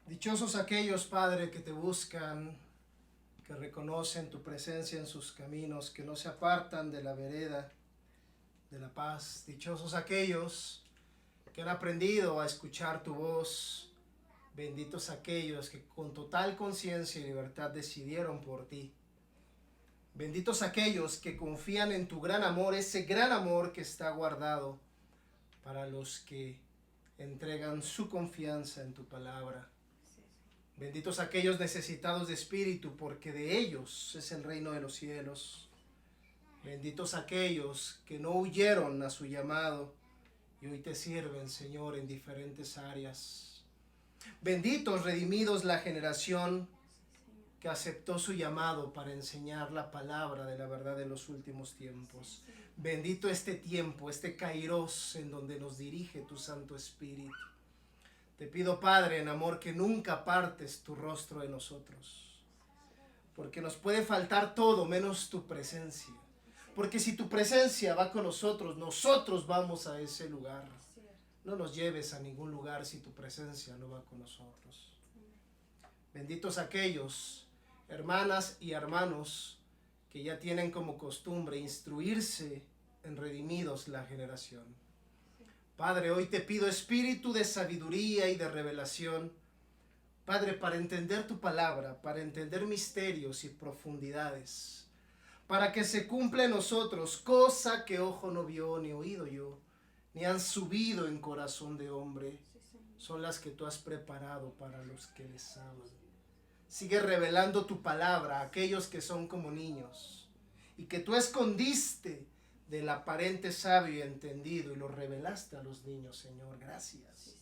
Dichosos aquellos, Padre, que te buscan, que reconocen tu presencia en sus caminos, que no se apartan de la vereda de la paz. Dichosos aquellos que han aprendido a escuchar tu voz. Benditos aquellos que con total conciencia y libertad decidieron por ti. Benditos aquellos que confían en tu gran amor, ese gran amor que está guardado para los que entregan su confianza en tu palabra. Benditos aquellos necesitados de espíritu, porque de ellos es el reino de los cielos. Benditos aquellos que no huyeron a su llamado y hoy te sirven, Señor, en diferentes áreas. Benditos, redimidos, la generación que aceptó su llamado para enseñar la palabra de la verdad de los últimos tiempos. Bendito este tiempo, este kairos en donde nos dirige tu Santo Espíritu. Te pido, Padre, en amor, que nunca apartes tu rostro de nosotros, porque nos puede faltar todo menos tu presencia. Porque si tu presencia va con nosotros, nosotros vamos a ese lugar. No nos lleves a ningún lugar si tu presencia no va con nosotros. Benditos aquellos, hermanas y hermanos, que ya tienen como costumbre instruirse en redimidos la generación. Padre, hoy te pido espíritu de sabiduría y de revelación, Padre, para entender tu palabra, para entender misterios y profundidades, para que se cumpla en nosotros cosa que ojo no vio, ni oído yo, ni han subido en corazón de hombre, son las que tú has preparado para los que les aman. Sigue revelando tu palabra a aquellos que son como niños y que tú escondiste del aparente sabio y entendido y lo revelaste a los niños, Señor. Gracias.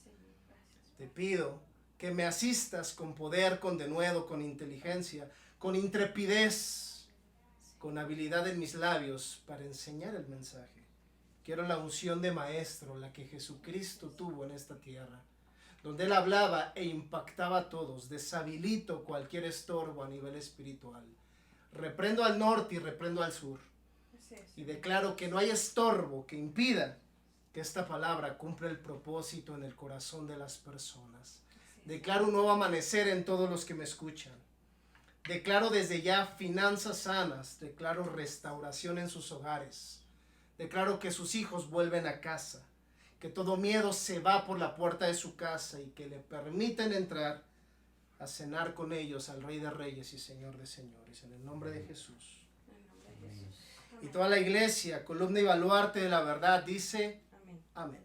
Te pido que me asistas con poder, con denuedo, con inteligencia, con intrepidez, con habilidad en mis labios para enseñar el mensaje. Quiero la unción de maestro, la que Jesucristo tuvo en esta tierra, donde Él hablaba e impactaba a todos. Deshabilito cualquier estorbo a nivel espiritual. Reprendo al norte y reprendo al sur. Y declaro que no hay estorbo que impida que esta palabra cumpla el propósito en el corazón de las personas. Declaro un nuevo amanecer en todos los que me escuchan. Declaro desde ya finanzas sanas. Declaro restauración en sus hogares. Declaro que sus hijos vuelven a casa. Que todo miedo se va por la puerta de su casa y que le permiten entrar a cenar con ellos al Rey de Reyes y Señor de Señores. En el nombre de Jesús. Y toda la iglesia, columna y baluarte de la verdad, dice amén. Amén.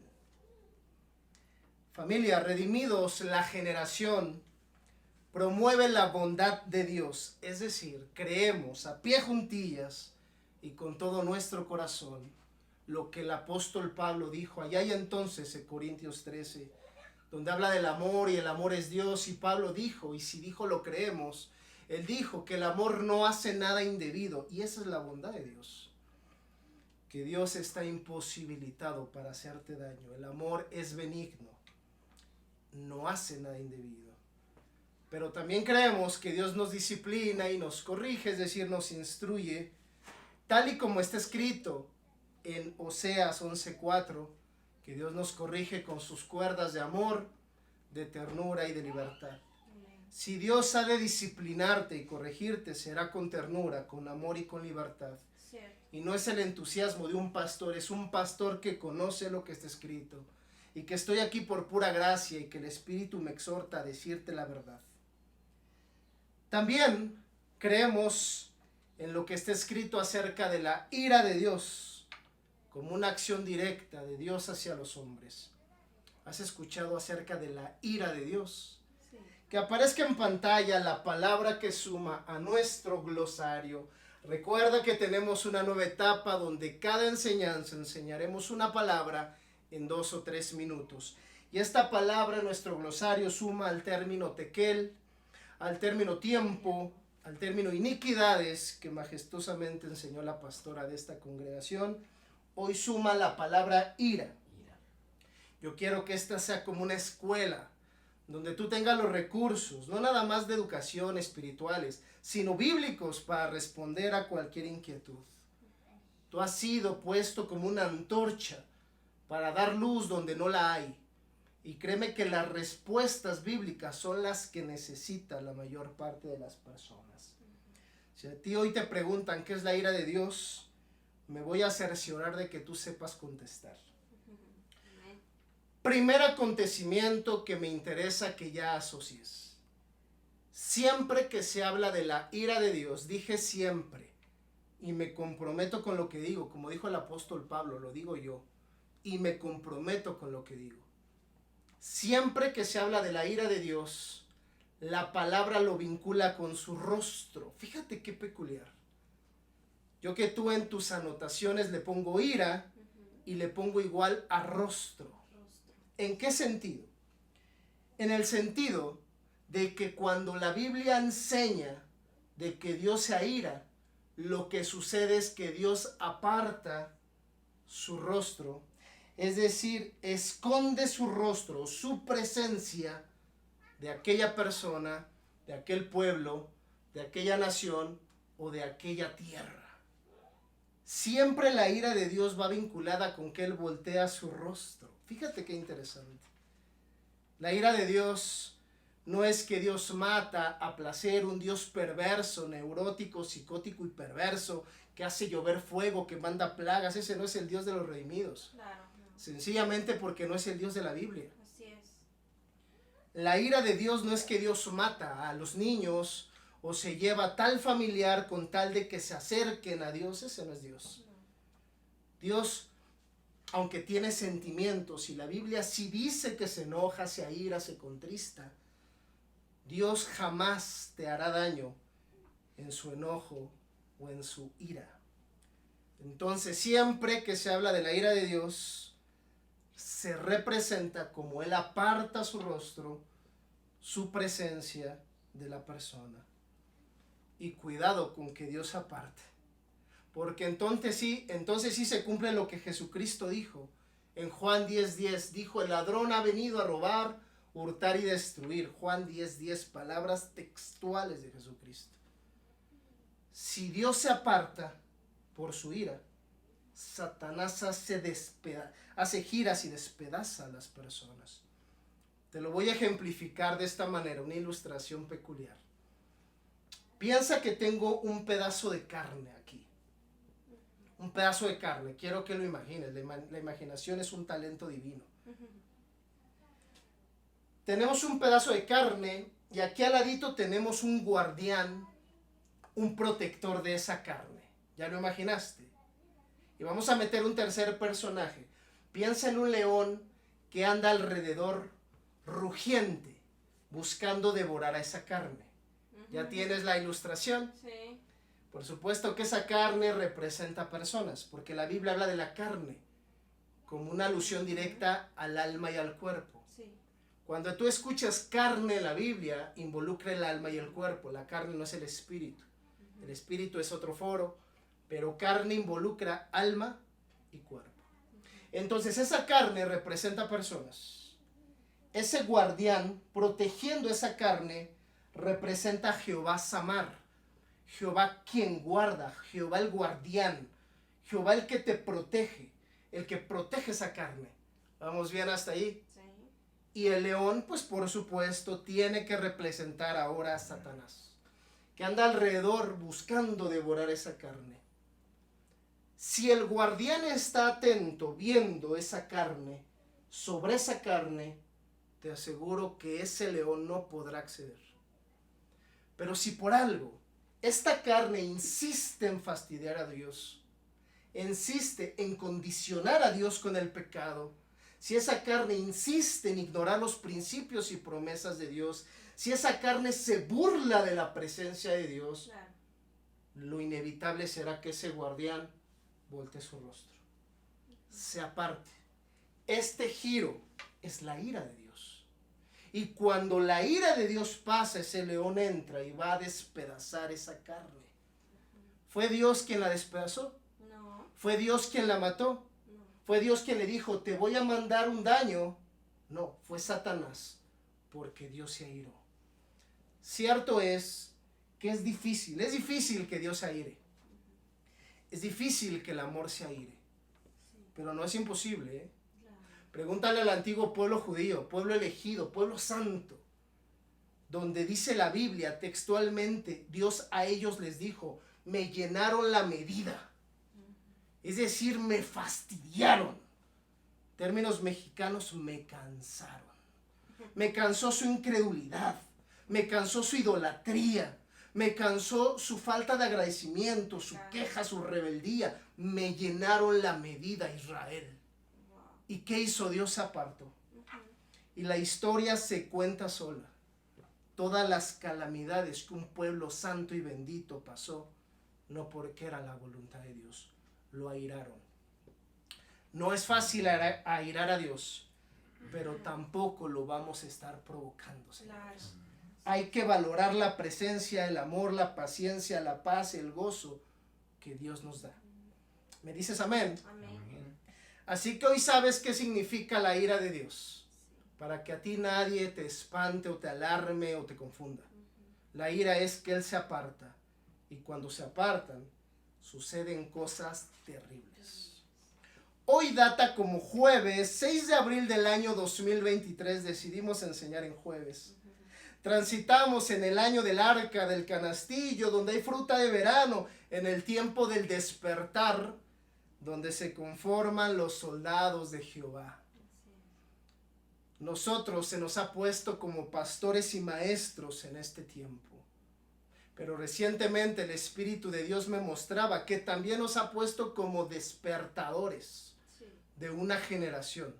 Familia, redimidos, la generación promueve la bondad de Dios. Es decir, creemos a pie juntillas y con todo nuestro corazón lo que el apóstol Pablo dijo allá y entonces en Corintios 13, donde habla del amor y el amor es Dios, y Pablo dijo, y si dijo lo creemos, él dijo que el amor no hace nada indebido, y esa es la bondad de Dios, que Dios está imposibilitado para hacerte daño. El amor es benigno, no hace nada indebido. Pero también creemos que Dios nos disciplina y nos corrige, es decir, nos instruye, tal y como está escrito en Oseas 11:4, que Dios nos corrige con sus cuerdas de amor, de ternura y de libertad. Si Dios ha de disciplinarte y corregirte, será con ternura, con amor y con libertad. Y no es el entusiasmo de un pastor, es un pastor que conoce lo que está escrito y que estoy aquí por pura gracia y que el Espíritu me exhorta a decirte la verdad. También creemos en lo que está escrito acerca de la ira de Dios como una acción directa de Dios hacia los hombres. ¿Has escuchado acerca de la ira de Dios? Sí. Que aparezca en pantalla la palabra que suma a nuestro glosario. Recuerda que tenemos una nueva etapa donde cada enseñanza enseñaremos una palabra en 2 o 3 minutos. Y esta palabra en nuestro glosario suma al término tekel, al término tiempo, al término iniquidades, que majestuosamente enseñó la pastora de esta congregación. Hoy suma la palabra ira. Yo quiero que esta sea como una escuela donde tú tengas los recursos, no nada más de educación espirituales, sino bíblicos para responder a cualquier inquietud. Tú has sido puesto como una antorcha para dar luz donde no la hay Y créeme que las respuestas bíblicas son las que necesita la mayor parte de las personas. Si a ti hoy te preguntan qué es la ira de Dios, me voy a cerciorar de que tú sepas contestar. Primer acontecimiento que me interesa que ya asocies. Siempre que se habla de la ira de Dios, dije siempre, y me comprometo con lo que digo, como dijo el apóstol Pablo, lo digo yo, y me comprometo con lo que digo. Siempre que se habla de la ira de Dios, la palabra lo vincula con su rostro. Fíjate qué peculiar. Yo que tú en tus anotaciones le pongo ira y le pongo igual a rostro. ¿En qué sentido? En el sentido de que cuando la Biblia enseña de que Dios se aira, lo que sucede es que Dios aparta su rostro, es decir, esconde su rostro, su presencia de aquella persona, de aquel pueblo, de aquella nación o de aquella tierra. Siempre la ira de Dios va vinculada con que Él voltea su rostro. Fíjate qué interesante. La ira de Dios no es que Dios mata a placer, un Dios perverso, neurótico, psicótico y perverso, que hace llover fuego, que manda plagas. Ese no es el Dios de los redimidos. Claro, no. Sencillamente porque no es el Dios de la Biblia. Así es. La ira de Dios no es que Dios mata a los niños o se lleva a tal familiar con tal de que se acerquen a Dios. Ese no es Dios. No. Dios, aunque tiene sentimientos, y la Biblia sí dice que se enoja, se aira, se contrista, Dios jamás te hará daño en su enojo o en su ira. Entonces, siempre que se habla de la ira de Dios, se representa como Él aparta su rostro, su presencia de la persona. Y cuidado con que Dios aparte, porque entonces sí se cumple lo que Jesucristo dijo. En Juan 10:10 dijo, el ladrón ha venido a robar, hurtar y destruir. Juan 10:10, palabras textuales de Jesucristo. Si Dios se aparta por su ira, Satanás hace giras y despedaza a las personas. Te lo voy a ejemplificar de esta manera, una ilustración peculiar. Piensa que tengo un pedazo de carne aquí. Un pedazo de carne, quiero que lo imagines. La imaginación es un talento divino. Tenemos un pedazo de carne y aquí al ladito tenemos un guardián, un protector de esa carne. ¿Ya lo imaginaste? Y vamos a meter un tercer personaje. Piensa en un león que anda alrededor rugiente, buscando devorar a esa carne. ¿Ya tienes la ilustración? Sí. Por supuesto que esa carne representa personas, porque la Biblia habla de la carne como una alusión directa al alma y al cuerpo. Sí. Cuando tú escuchas carne en la Biblia, involucra el alma y el cuerpo. La carne no es el espíritu. El espíritu es otro foro, pero carne involucra alma y cuerpo. Entonces esa carne representa personas. Ese guardián protegiendo esa carne representa a Jehová Samar. Jehová quien guarda, Jehová el guardián, Jehová el que te protege, el que protege esa carne. ¿Vamos bien hasta ahí? Sí. Y el león, pues por supuesto, tiene que representar ahora a Satanás, que anda alrededor buscando devorar esa carne. Si el guardián está atento, viendo esa carne, sobre esa carne, te aseguro que ese león no podrá acceder. Pero si por algo esta carne insiste en fastidiar a Dios, insiste en condicionar a Dios con el pecado, si esa carne insiste en ignorar los principios y promesas de Dios, si esa carne se burla de la presencia de Dios, Claro. lo inevitable será que ese guardián voltee su rostro, se aparte. Este giro es la ira de Dios. Y cuando la ira de Dios pasa, ese león entra y va a despedazar esa carne. ¿Fue Dios quien la despedazó? No. ¿Fue Dios quien la mató? No. ¿Fue Dios quien le dijo, te voy a mandar un daño? No, fue Satanás, porque Dios se airó. Cierto es que es difícil que Dios se aire. Es difícil que el amor se aire. Sí. Pero no es imposible, ¿eh? Claro. Pregúntale al antiguo pueblo judío, pueblo elegido, pueblo santo, donde dice la Biblia textualmente, Dios a ellos les dijo, me llenaron la medida. Es decir, me fastidiaron. Términos mexicanos, me cansaron. Me cansó su incredulidad, me cansó su idolatría, me cansó su falta de agradecimiento, su queja, su rebeldía. Me llenaron la medida, Israel. ¿Y qué hizo Dios? Se apartó. Y la historia se cuenta sola. Todas las calamidades que un pueblo santo y bendito pasó, no porque era la voluntad de Dios, lo airaron. No es fácil airar a Dios, pero tampoco lo vamos a estar provocando, señores. Hay que valorar la presencia, el amor, la paciencia, la paz, el gozo que Dios nos da. ¿Me dices amén? Amén. Así que hoy sabes qué significa la ira de Dios, para que a ti nadie te espante o te alarme o te confunda. La ira es que Él se aparta, y cuando se apartan, suceden cosas terribles. Hoy data como jueves 6 de abril del año 2023, decidimos enseñar en jueves. Transitamos en el año del arca, del canastillo, donde hay fruta de verano, en el tiempo del despertar, donde se conforman los soldados de Jehová. Nosotros se nos ha puesto como pastores y maestros en este tiempo. Pero recientemente el Espíritu de Dios me mostraba que también nos ha puesto como despertadores de una generación.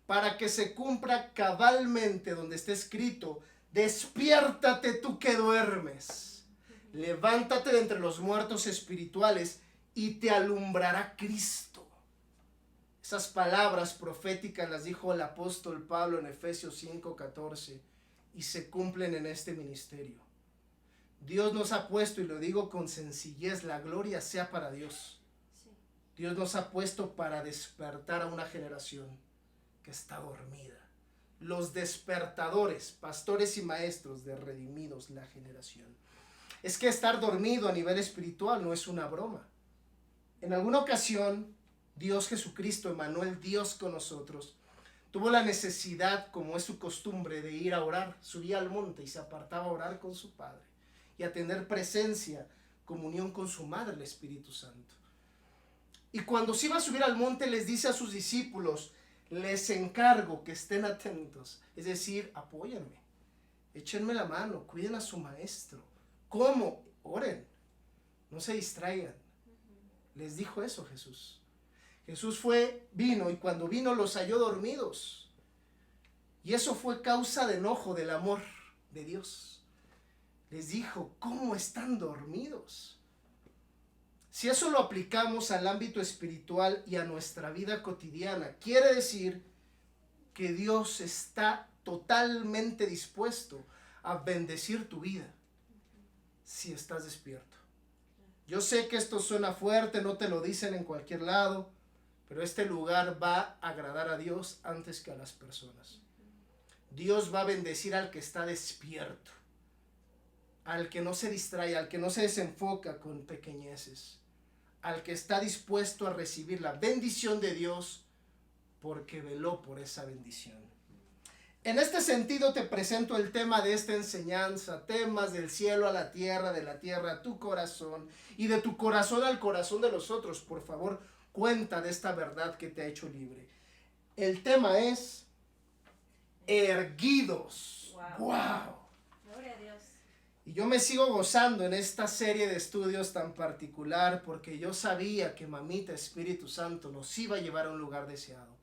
Para que se cumpla cabalmente donde está escrito, despiértate tú que duermes. Levántate de entre los muertos espirituales y te alumbrará Cristo. Esas palabras proféticas las dijo el apóstol Pablo en Efesios 5:14 y se cumplen en este ministerio. Dios nos ha puesto, y lo digo con sencillez, la gloria sea para Dios. Dios nos ha puesto para despertar a una generación que está dormida. Los despertadores, pastores y maestros de redimidos, la generación. Es que estar dormido a nivel espiritual no es una broma. En alguna ocasión, Dios Jesucristo, Emmanuel, Dios con nosotros, tuvo la necesidad, como es su costumbre, de ir a orar. Subía al monte y se apartaba a orar con su Padre y a tener presencia, comunión con su Madre, el Espíritu Santo. Y cuando se iba a subir al monte, les dice a sus discípulos, les encargo que estén atentos, es decir, apóyenme, échenme la mano, cuiden a su maestro. ¿Cómo? Oren, no se distraigan. Les dijo eso Jesús. Jesús vino y cuando vino los halló dormidos. Y eso fue causa de enojo del amor de Dios. Les dijo, ¿cómo están dormidos? Si eso lo aplicamos al ámbito espiritual y a nuestra vida cotidiana, quiere decir que Dios está totalmente dispuesto a bendecir tu vida si estás despierto. Yo sé que esto suena fuerte, no te lo dicen en cualquier lado, pero este lugar va a agradar a Dios antes que a las personas. Dios va a bendecir al que está despierto, al que no se distrae, al que no se desenfoca con pequeñeces, al que está dispuesto a recibir la bendición de Dios porque veló por esa bendición. En este sentido te presento el tema de esta enseñanza, temas del cielo a la tierra, de la tierra a tu corazón y de tu corazón al corazón de los otros. Por favor, cuenta de esta verdad que te ha hecho libre. El tema es erguidos. ¡Wow! Gloria a Dios. Y yo me sigo gozando en esta serie de estudios tan particular porque yo sabía que Mamita Espíritu Santo nos iba a llevar a un lugar deseado.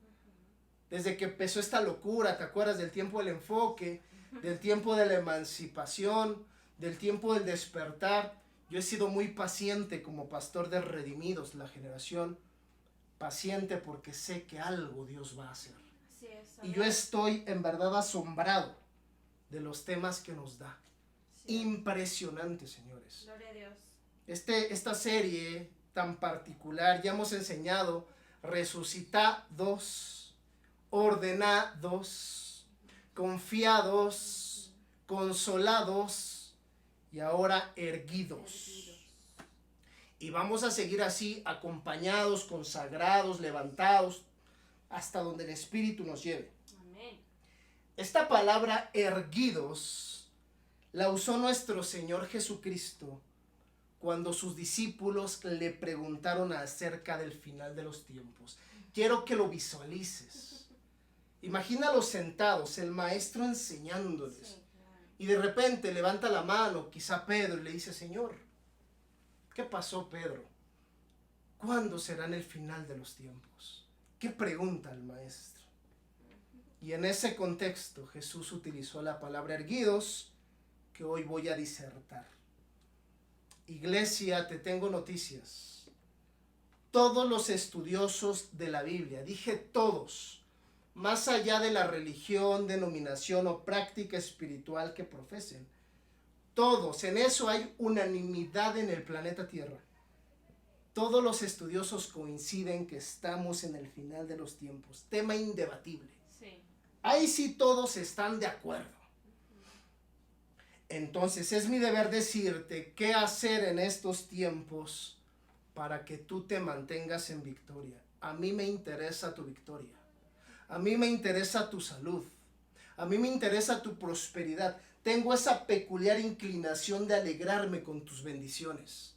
Desde que empezó esta locura, ¿te acuerdas del tiempo del enfoque, del tiempo de la emancipación, del tiempo del despertar? Yo he sido muy paciente como pastor de Redimidos, la generación, paciente porque sé que algo Dios va a hacer. Así es, Y yo estoy en verdad asombrado de los temas que nos da. sí. Impresionante, señores. Gloria a Dios. Esta serie tan particular, ya hemos enseñado resucitados, ordenados, confiados, consolados y ahora erguidos. Y vamos a seguir así, acompañados, consagrados, levantados, hasta donde el Espíritu nos lleve. Amén. Esta palabra erguidos la usó nuestro Señor Jesucristo cuando sus discípulos le preguntaron acerca del final de los tiempos. Quiero que lo visualices. Imagínalos sentados, el maestro enseñándoles. Sí, claro. Y de repente levanta la mano, quizá Pedro, y le dice, Señor, ¿qué pasó, Pedro? ¿Cuándo será el final de los tiempos? ¿Qué pregunta el maestro? Y en ese contexto Jesús utilizó la palabra erguidos, que hoy voy a disertar. Iglesia, te tengo noticias. Todos los estudiosos de la Biblia, dije todos, más allá de la religión, denominación o práctica espiritual que profesen, todos, en eso hay unanimidad en el planeta Tierra. Todos los estudiosos coinciden que estamos en el final de los tiempos, tema indebatible. Sí. Ahí sí todos están de acuerdo. Entonces es mi deber decirte qué hacer en estos tiempos para que tú te mantengas en victoria. A mí me interesa tu victoria. A mí me interesa tu salud. A mí me interesa tu prosperidad. Tengo esa peculiar inclinación de alegrarme con tus bendiciones.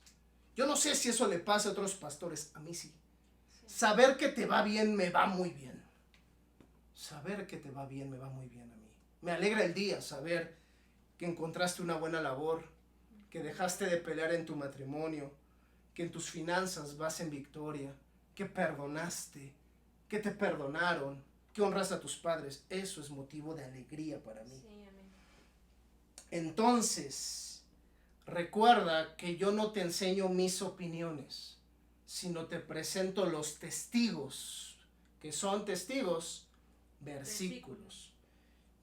Yo no sé si eso le pasa a otros pastores. A mí sí. Saber que te va bien me va muy bien. Saber que te va bien me va muy bien a mí. Me alegra el día saber que encontraste una buena labor, que dejaste de pelear en tu matrimonio, que en tus finanzas vas en victoria, que perdonaste, que te perdonaron, que honras a tus padres. Eso es motivo de alegría para mí. Sí, amén. Entonces, recuerda que yo no te enseño mis opiniones, sino te presento los testigos, que son testigos, versículos.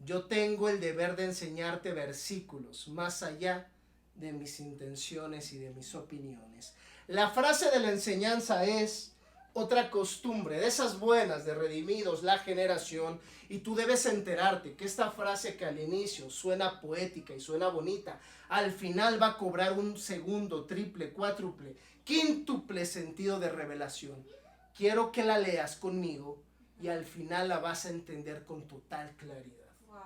Yo tengo el deber de enseñarte versículos, más allá de mis intenciones y de mis opiniones. La frase de la enseñanza es otra costumbre, de esas buenas, de redimidos, la generación, y tú debes enterarte que esta frase que al inicio suena poética y suena bonita, al final va a cobrar un segundo, triple, cuádruple, quíntuple sentido de revelación. Quiero que la leas conmigo y al final la vas a entender con total claridad. Wow.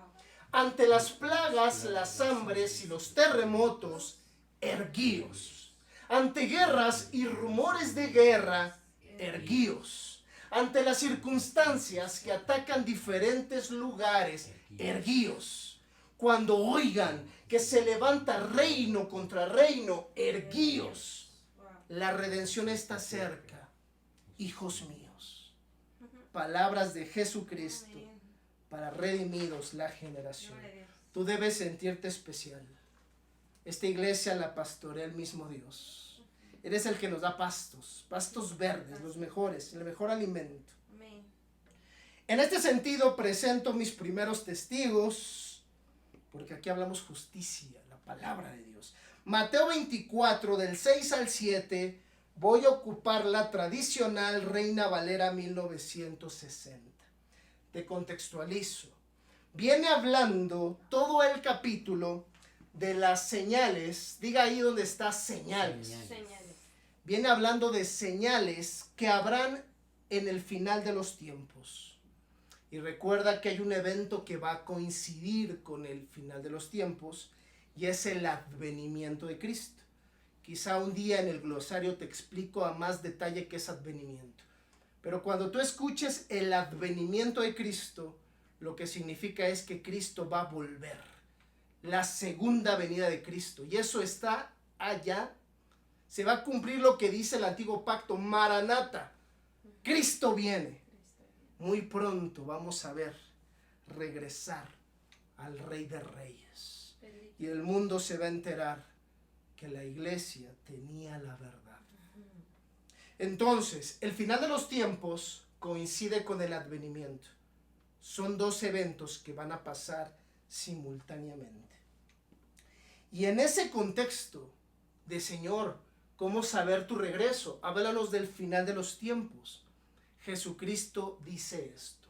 Ante las plagas, las hambres y los terremotos, erguíos. Ante guerras y rumores de guerra, erguíos. Ante las circunstancias que atacan diferentes lugares, erguíos. Cuando oigan que se levanta reino contra reino, erguíos. Wow. La redención está cerca, hijos míos. Palabras de Jesucristo Amén. para redimidos la generación. Gloria a Dios. Tú debes sentirte especial. Esta iglesia la pastorea el mismo Dios. Eres el que nos da pastos verdes, los mejores, el mejor alimento. Amén. En este sentido presento mis primeros testigos, porque aquí hablamos justicia, la palabra de Dios. Mateo 24, del 6 al 7, voy a ocupar la tradicional Reina Valera 1960. Te contextualizo. Viene hablando todo el capítulo de las señales. Diga ahí donde está señales. Señales. Viene hablando de señales que habrán en el final de los tiempos. Y recuerda que hay un evento que va a coincidir con el final de los tiempos y es el advenimiento de Cristo. Quizá un día en el glosario te explico a más detalle qué es advenimiento. Pero cuando tú escuches el advenimiento de Cristo, lo que significa es que Cristo va a volver. La segunda venida de Cristo. Y eso está allá. Se va a cumplir lo que dice el antiguo pacto, Maranata. Cristo viene. Muy pronto vamos a ver regresar al Rey de Reyes. Y el mundo se va a enterar que la iglesia tenía la verdad. Entonces, el final de los tiempos coincide con el advenimiento. Son dos eventos que van a pasar simultáneamente. Y en ese contexto de Señor, ¿cómo saber tu regreso? Háblanos del final de los tiempos. Jesucristo dice esto.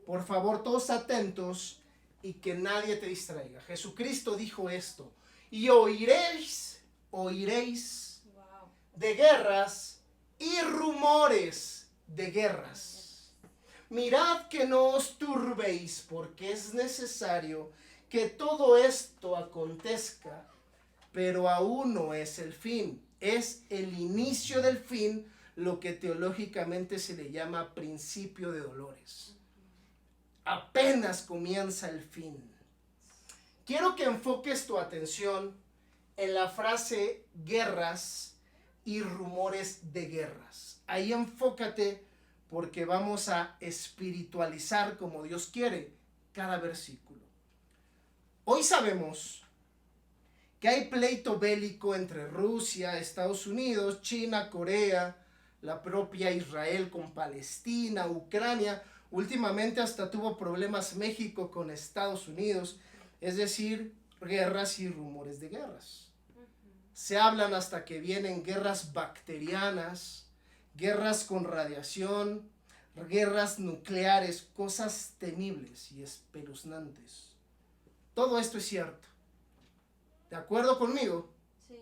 Por favor, todos atentos y que nadie te distraiga. Jesucristo dijo esto. Y oiréis Wow. de guerras y rumores de guerras. mirad que no os turbéis, porque es necesario que todo esto acontezca, pero aún no es el fin, es el inicio del fin, lo que teológicamente se le llama principio de dolores. Apenas comienza el fin. Quiero que enfoques tu atención en la frase guerras y rumores de guerras. Ahí enfócate porque vamos a espiritualizar como Dios quiere cada versículo. Hoy sabemos que hay pleito bélico entre Rusia, Estados Unidos, China, Corea, la propia Israel con Palestina, Ucrania. Últimamente hasta tuvo problemas México con Estados Unidos, es decir, guerras y rumores de guerras. Se hablan hasta que vienen guerras bacterianas, guerras con radiación, guerras nucleares, cosas temibles y espeluznantes. Todo esto es cierto. ¿De acuerdo conmigo? Sí.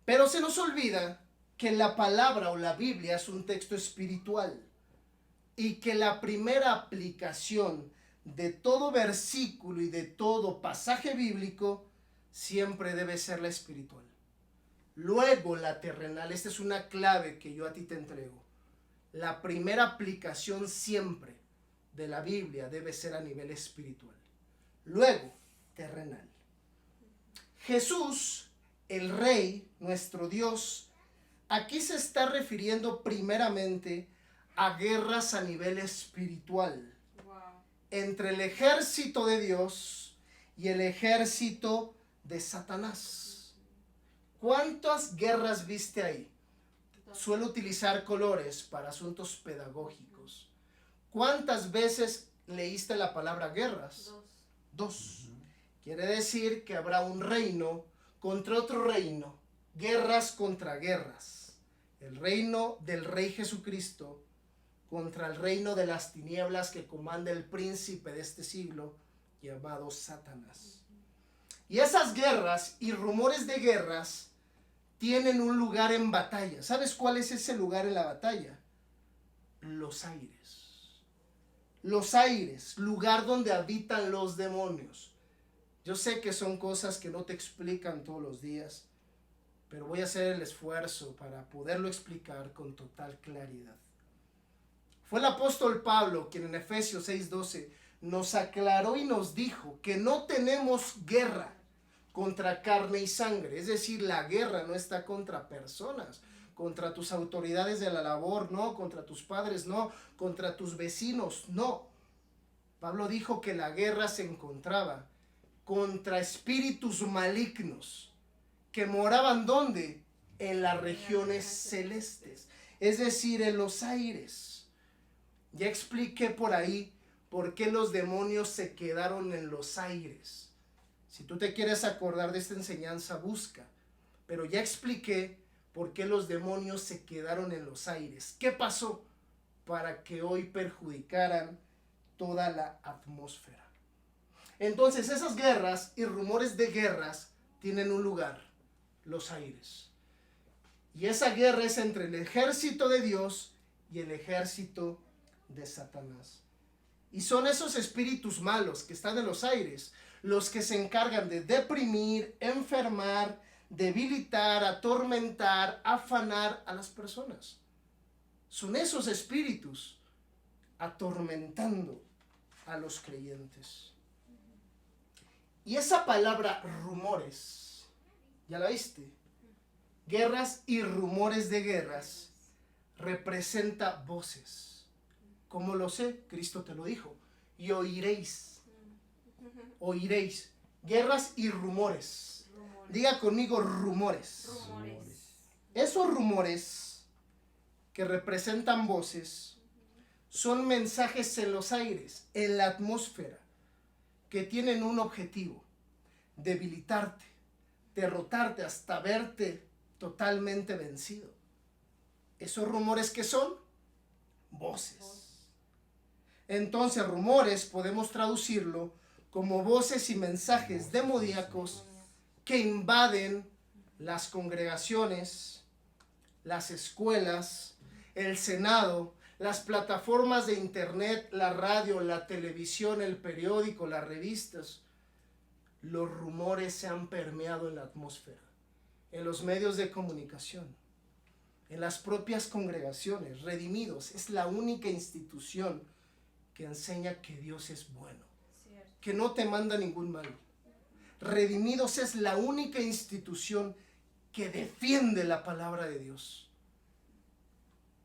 Pero se nos olvida que la palabra o la Biblia es un texto espiritual y que la primera aplicación de todo versículo y de todo pasaje bíblico siempre debe ser la espiritual. Luego la terrenal. Esta es una clave que yo a ti te entrego. La primera aplicación siempre de la Biblia debe ser a nivel espiritual. Luego, terrenal. Jesús, el Rey, nuestro Dios, aquí se está refiriendo primeramente a guerras a nivel espiritual. Wow. Entre el ejército de Dios y el ejército de Satanás. ¿Cuántas guerras viste ahí? Suelo utilizar colores para asuntos pedagógicos. ¿Cuántas veces leíste la palabra guerras? Dos. Quiere decir que habrá un reino contra otro reino, guerras contra guerras. El reino del Rey Jesucristo contra el reino de las tinieblas que comanda el príncipe de este siglo llamado Satanás. Y esas guerras y rumores de guerras tienen un lugar en batalla. ¿Sabes cuál es ese lugar en la batalla? Los aires. Los aires, lugar donde habitan los demonios. Yo sé que son cosas que no te explican todos los días, pero voy a hacer el esfuerzo para poderlo explicar con total claridad. Fue el apóstol Pablo quien en Efesios 6:12 nos aclaró y nos dijo que no tenemos guerra contra carne y sangre. Es decir, la guerra no está contra personas, contra tus autoridades de la labor, no, contra tus padres, no, contra tus vecinos, no. Pablo dijo que la guerra se encontraba contra espíritus malignos que moraban ¿dónde? En las regiones celestes, es decir, en los aires. Ya expliqué por ahí por qué los demonios se quedaron en los aires. Si tú te quieres acordar de esta enseñanza, busca. Pero ya expliqué por qué los demonios se quedaron en los aires. ¿Qué pasó para que hoy perjudicaran toda la atmósfera? Entonces esas guerras y rumores de guerras tienen un lugar, los aires. Y esa guerra es entre el ejército de Dios y el ejército de Satanás. Y son esos espíritus malos que están en los aires los que se encargan de deprimir, enfermar, debilitar, atormentar, afanar a las personas. Son esos espíritus atormentando a los creyentes. Y esa palabra rumores, ¿ya la viste? Guerras y rumores de guerras representa voces. ¿Cómo lo sé? Cristo te lo dijo. Y oiréis. Oiréis. Guerras y rumores. Diga conmigo rumores. Esos rumores que representan voces son mensajes en los aires, en la atmósfera, que tienen un objetivo: debilitarte, derrotarte hasta verte totalmente vencido. ¿Esos rumores qué son? Voces. Entonces, rumores podemos traducirlo como voces y mensajes demoníacos que invaden las congregaciones, las escuelas, el Senado, las plataformas de internet, la radio, la televisión, el periódico, las revistas, los rumores se han permeado en la atmósfera, en los medios de comunicación, en las propias congregaciones. Redimidos es la única institución que enseña que Dios es bueno, Cierto. que no te manda ningún mal. Redimidos es la única institución que defiende la palabra de Dios.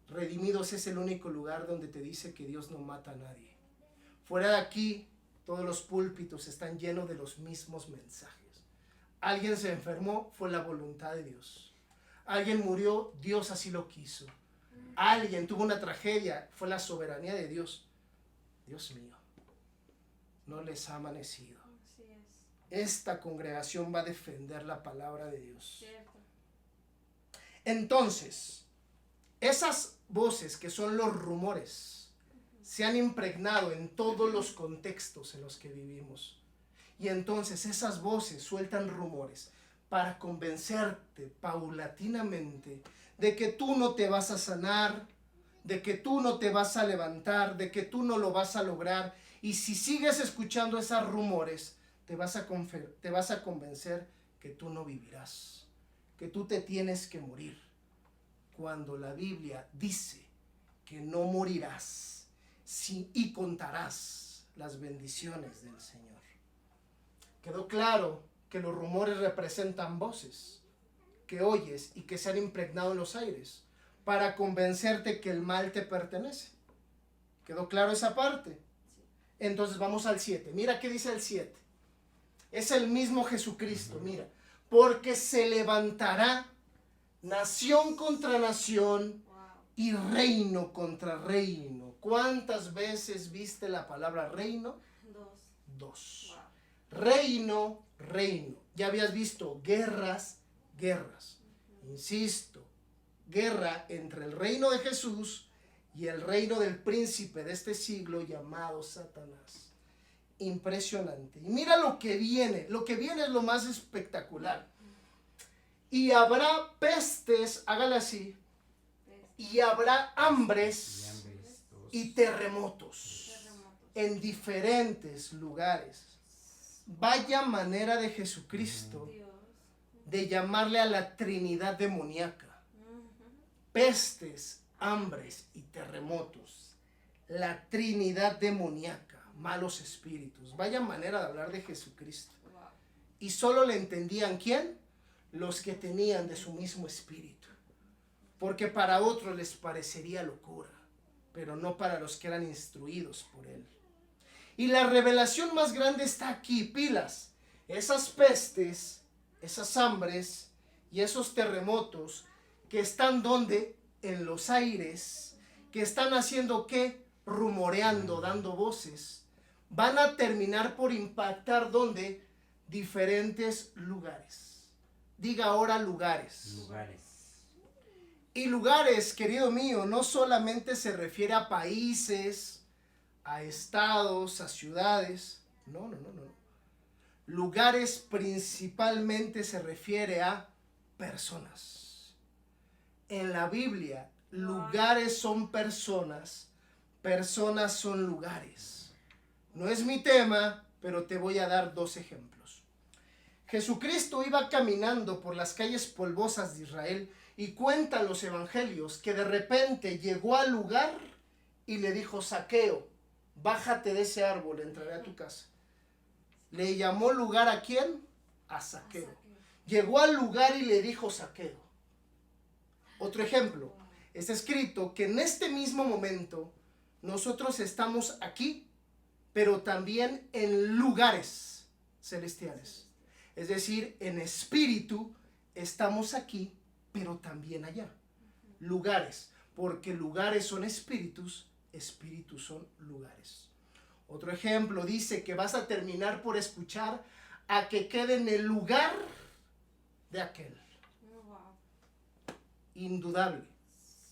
Redimidos es el único lugar donde te dice que Dios no mata a nadie. Fuera de aquí, todos los púlpitos están llenos de los mismos mensajes. Alguien se enfermó, fue la voluntad de Dios. Alguien murió, Dios así lo quiso. Alguien tuvo una tragedia, fue la soberanía de Dios. Dios mío, no les ha amanecido. Así es. Esta congregación va a defender la palabra de Dios. Cierto. Entonces, esas voces que son los rumores se han impregnado en todos los contextos en los que vivimos. Y entonces esas voces sueltan rumores para convencerte paulatinamente de que tú no te vas a sanar, de que tú no te vas a levantar, de que tú no lo vas a lograr. Y si sigues escuchando esos rumores, te vas a convencer que tú no vivirás, que tú te tienes que morir. Cuando la Biblia dice que no morirás y contarás las bendiciones del Señor. Quedó claro que los rumores representan voces que oyes y que se han impregnado en los aires para convencerte que el mal te pertenece. ¿Quedó claro esa parte? Entonces vamos al 7. Mira qué dice el 7. Es el mismo Jesucristo, mira. Porque se levantará nación contra nación Wow. y reino contra reino. ¿Cuántas veces viste la palabra reino? 2. 2. Wow. Reino, reino. Ya habías visto guerras, guerras. Insisto, guerra entre el reino de Jesús y el reino del príncipe de este siglo llamado Satanás. Impresionante. Y mira lo que viene. Lo que viene es lo más espectacular. Y habrá pestes, hágale así, y habrá hambres y terremotos en diferentes lugares. Vaya manera de Jesucristo Dios. de llamarle a la Trinidad demoníaca. Pestes, hambres y terremotos. La Trinidad demoníaca, malos espíritus. Vaya manera de hablar de Jesucristo. Wow. Y solo le entendían ¿quién? Los que tenían de su mismo espíritu. Porque para otros les parecería locura, pero no para los que eran instruidos por él. Y la revelación más grande está aquí, pilas. Esas pestes, esas hambres y esos terremotos que están donde en los aires, que están haciendo ¿qué? Rumoreando, dando voces, van a terminar por impactar donde diferentes lugares. Diga ahora lugares. Lugares. Y lugares, querido mío, no solamente se refiere a países, a estados, a ciudades. No. Lugares principalmente se refiere a personas. En la Biblia, lugares son personas, personas son lugares. No es mi tema, pero te voy a dar 2 ejemplos. Jesucristo iba caminando por las calles polvosas de Israel y cuentan los evangelios que de repente llegó al lugar y le dijo: Zaqueo, bájate de ese árbol, entraré a tu casa. Le llamó lugar ¿a quién? A Zaqueo. Llegó al lugar y le dijo Zaqueo. Otro ejemplo, está escrito que en este mismo momento nosotros estamos aquí, pero también en lugares celestiales. Es decir, en espíritu estamos aquí, pero también allá. Lugares, porque lugares son espíritus, espíritus son lugares. Otro ejemplo dice que vas a terminar por escuchar a que quede en el lugar de aquel. Indudable.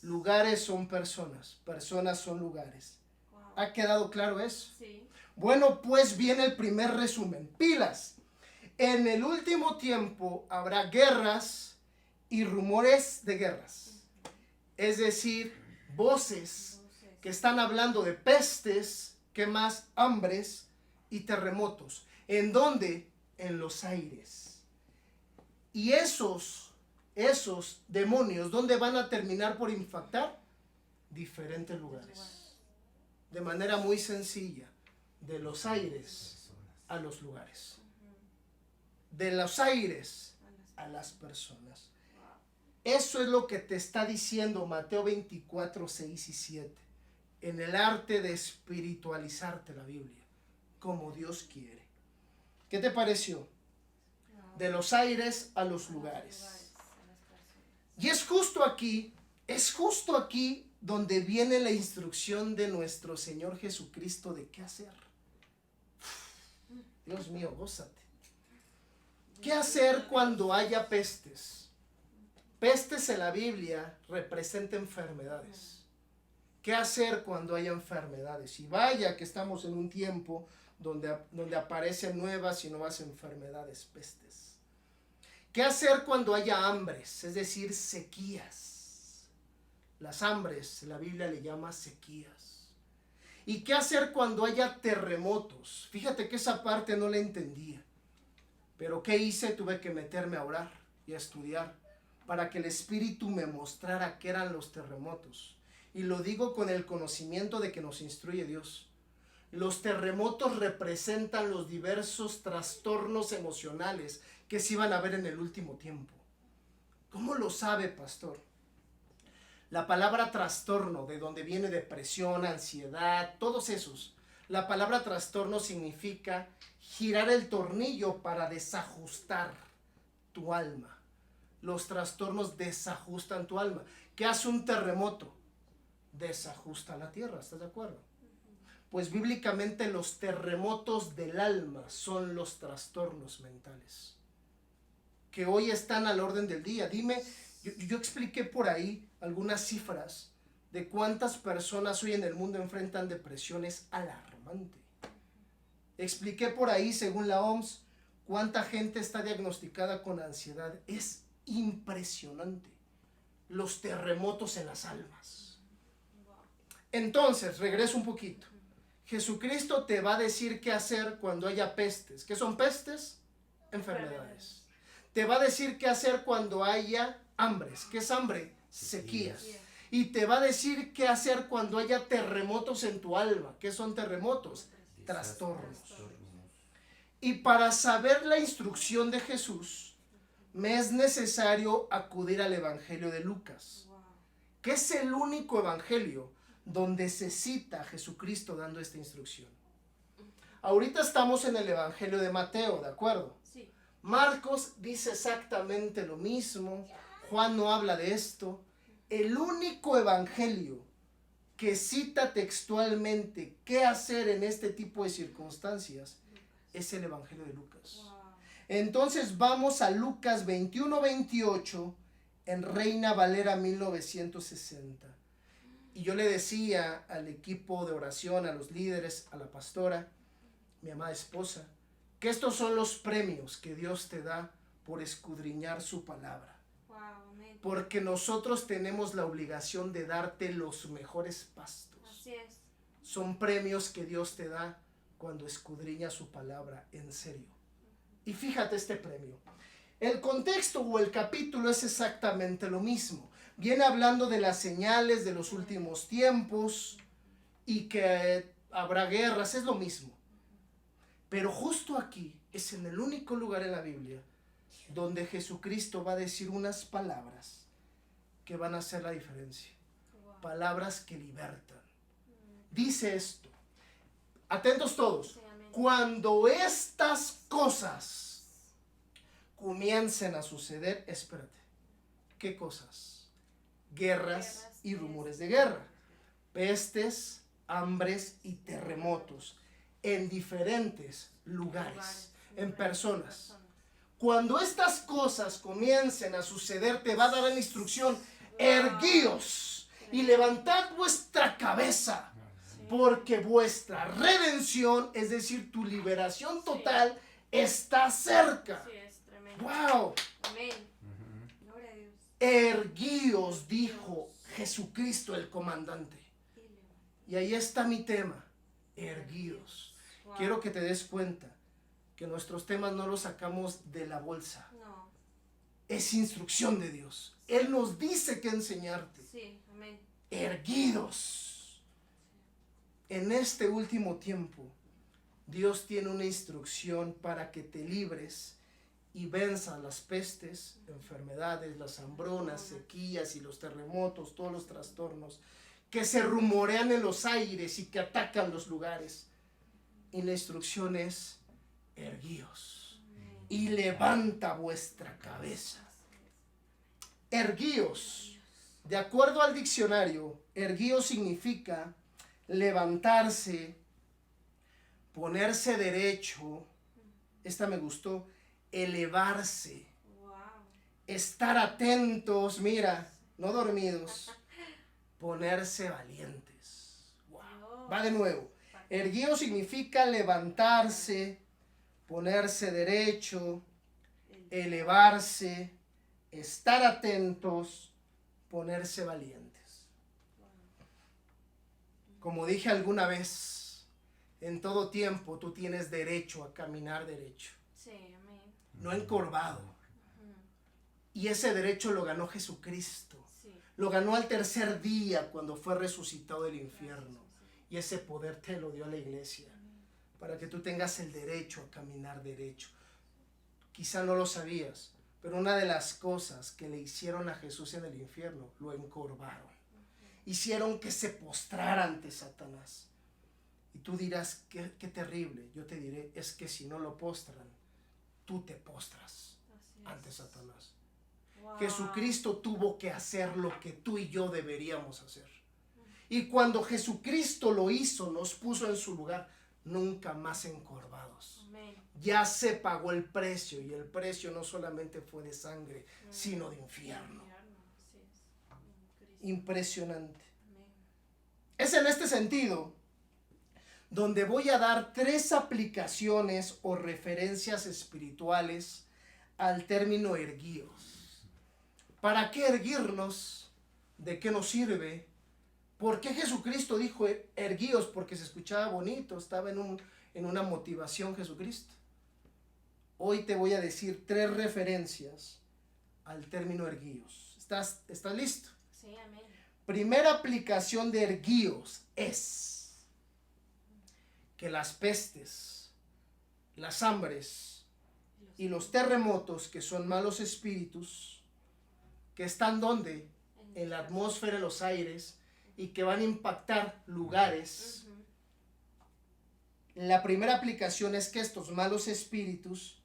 Lugares son personas, personas son lugares. Wow. ¿Ha quedado claro eso? Sí. Bueno, pues viene el primer resumen. Pilas. En el último tiempo habrá guerras y rumores de guerras. Es decir, voces que están hablando de pestes, ¿qué más? Hambres y terremotos. ¿En dónde? En los aires. Y esos demonios, ¿dónde van a terminar por impactar? Diferentes lugares. De manera muy sencilla, de los aires a los lugares. De los aires a las personas. Eso es lo que te está diciendo Mateo 24, 6 y 7. En el arte de espiritualizarte la Biblia, como Dios quiere. ¿Qué te pareció? De los aires a los lugares. Y es justo aquí donde viene la instrucción de nuestro Señor Jesucristo de qué hacer. Dios mío, gózate. ¿Qué hacer cuando haya pestes? Pestes en la Biblia representa enfermedades. ¿Qué hacer cuando haya enfermedades? Y vaya que estamos en un tiempo donde aparecen nuevas y nuevas enfermedades, pestes. ¿Qué hacer cuando haya hambres? Es decir, sequías. Las hambres, la Biblia le llama sequías. ¿Y qué hacer cuando haya terremotos? Fíjate que esa parte no la entendía. Pero ¿qué hice? Tuve que meterme a orar y a estudiar para que el Espíritu me mostrara qué eran los terremotos. Y lo digo con el conocimiento de que nos instruye Dios. Los terremotos representan los diversos trastornos emocionales que se iban a ver en el último tiempo. ¿Cómo lo sabe, pastor? La palabra trastorno, de donde viene depresión, ansiedad, todos esos. La palabra trastorno significa girar el tornillo para desajustar tu alma. Los trastornos desajustan tu alma. ¿Qué hace un terremoto? Desajusta la tierra, ¿estás de acuerdo? Pues bíblicamente los terremotos del alma son los trastornos mentales, que hoy están al orden del día. Dime, yo expliqué por ahí algunas cifras de cuántas personas hoy en el mundo enfrentan depresiones alarmantes. Expliqué por ahí, según la OMS, cuánta gente está diagnosticada con ansiedad. Es impresionante. Los terremotos en las almas. Entonces, regreso un poquito. Jesucristo te va a decir qué hacer cuando haya pestes. ¿Qué son pestes? Enfermedades. Te va a decir qué hacer cuando haya hambres. ¿Qué es hambre? Sequías. Y te va a decir qué hacer cuando haya terremotos en tu alma. ¿Qué son terremotos? Trastornos. Y para saber la instrucción de Jesús, me es necesario acudir al Evangelio de Lucas, que es el único evangelio donde se cita a Jesucristo dando esta instrucción. Ahorita estamos en el Evangelio de Mateo, ¿de acuerdo? Sí. Marcos dice exactamente lo mismo. Juan no habla de esto. El único evangelio que cita textualmente qué hacer en este tipo de circunstancias es el Evangelio de Lucas. Wow. Entonces vamos a Lucas 21-28 en Reina Valera 1960. Y yo le decía al equipo de oración, a los líderes, a la pastora, mi amada esposa, que estos son los premios que Dios te da por escudriñar su palabra. Wow, amén. Porque nosotros tenemos la obligación de darte los mejores pastos. Así es. Son premios que Dios te da cuando escudriña su palabra en serio. Y fíjate este premio. El contexto o el capítulo es exactamente lo mismo. Viene hablando de las señales de los últimos tiempos y que habrá guerras, es lo mismo. Pero justo aquí es en el único lugar en la Biblia donde Jesucristo va a decir unas palabras que van a hacer la diferencia. Wow. Palabras que libertan. Dice esto. Atentos todos. Sí, amén. Cuando estas cosas comiencen a suceder, espérate. ¿Qué cosas? Guerras y rumores de guerra. Pestes, hambres y terremotos en diferentes lugares, en personas. Cuando estas cosas comiencen a suceder, te va a dar la instrucción: erguíos y levantad vuestra cabeza, porque vuestra redención, es decir, tu liberación total, está cerca. Sí, es tremendo. ¡Wow! Amén. Gloria a Dios. Erguíos, dijo Jesucristo el comandante. Y ahí está mi tema, erguíos. Wow. Quiero que te des cuenta que nuestros temas no los sacamos de la bolsa. No. Es instrucción de Dios. Él nos dice que enseñarte. Sí, amén. Erguidos. En este último tiempo, Dios tiene una instrucción para que te libres y venzas las pestes, enfermedades, las hambrunas, sequías y los terremotos, todos los trastornos que se rumorean en los aires y que atacan los lugares. Y la instrucción es, erguíos y levanta vuestra cabeza. Erguíos. De acuerdo al diccionario, erguíos significa levantarse, ponerse derecho, esta me gustó, elevarse, Wow. estar atentos, mira, no dormidos, ponerse valientes. Wow. Va de nuevo. Erguíos significa levantarse, ponerse derecho, elevarse, estar atentos, ponerse valientes. Como dije alguna vez, en todo tiempo tú tienes derecho a caminar derecho, Sí, amén. no encorvado. Y ese derecho lo ganó Jesucristo. Sí. Lo ganó al tercer día cuando fue resucitado del infierno. Y ese poder te lo dio a la iglesia. Para que tú tengas el derecho a caminar derecho. Quizá no lo sabías, pero una de las cosas que le hicieron a Jesús en el infierno, lo encorvaron. Hicieron que se postrara ante Satanás. Y tú dirás, qué terrible. Yo te diré, es que si no lo postran, tú te postras ante Satanás. Wow. Jesucristo tuvo que hacer lo que tú y yo deberíamos hacer. Y cuando Jesucristo lo hizo, nos puso en su lugar, nunca más encorvados. Amén. Ya se pagó el precio, y el precio no solamente fue de sangre, sino de infierno. Así es. Cristo. Impresionante. Amén. Es en este sentido donde voy a dar 3 aplicaciones o referencias espirituales al término erguíos. ¿Para qué erguirnos? ¿De qué nos sirve? ¿Por qué Jesucristo dijo erguíos? Porque se escuchaba bonito, estaba en una motivación Jesucristo. Hoy te voy a decir 3 referencias al término erguíos. ¿Estás listo? Sí, amén. Primera aplicación de erguíos es que las pestes, las hambres y los terremotos, que son malos espíritus, que están ¿dónde? En la atmósfera, en los aires, y que van a impactar lugares. La primera aplicación es que estos malos espíritus